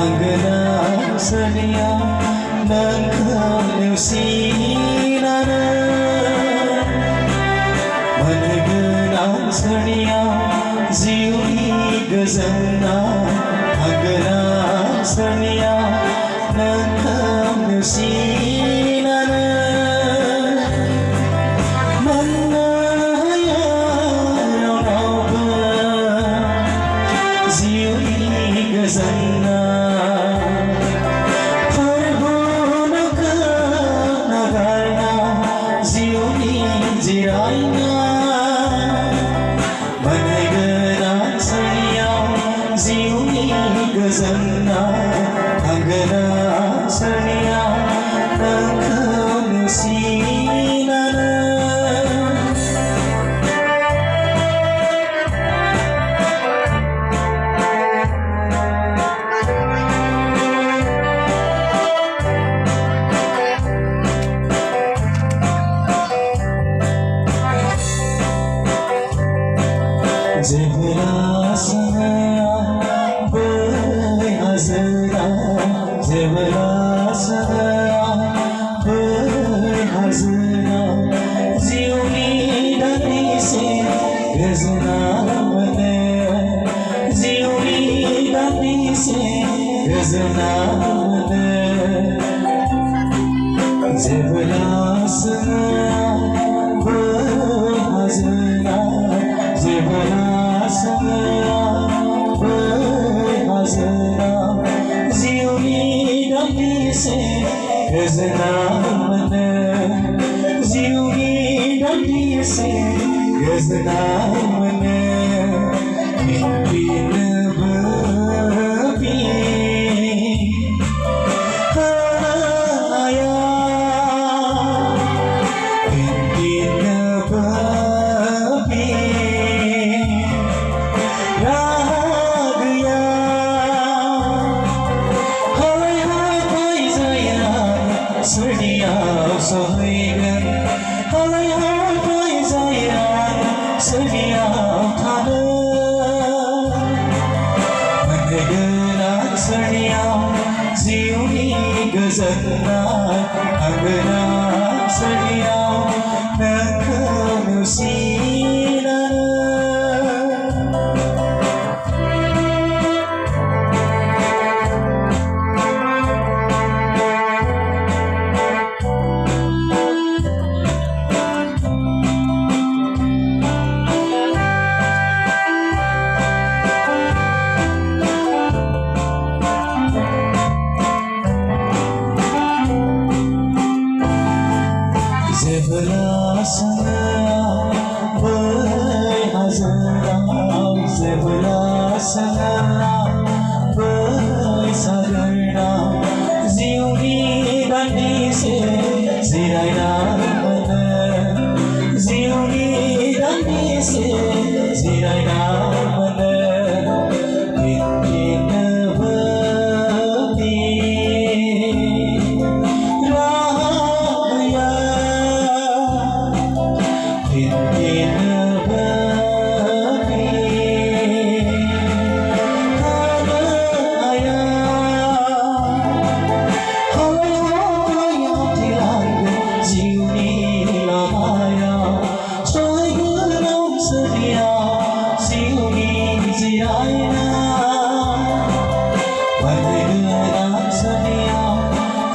hangana sania nangkau sinana managana sania ziwi gazana hangana sania nangkau sinana manaya rauba ziwi gazana Jirainya managana sania ziwi gazana hangana sania nangkau sinana Zevela sana behazna Zevela sana behazna ziuni dani se gazna mane ziuni dani se gazna mane Zevela sana behazna Zevela ziuni dani se gazna mane ziuni dani se gazna mane bin babi haya bin babi Sedia sohigan halai hai zayan sedia thana managana sania ziuni gazana hangana sania nangkau sinana Zevela sana behazna Zevela sana besagarna ziuni dani se ziraina mana ziuni dani se ziraina mana bin babi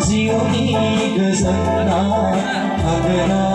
ziuni gazana hangana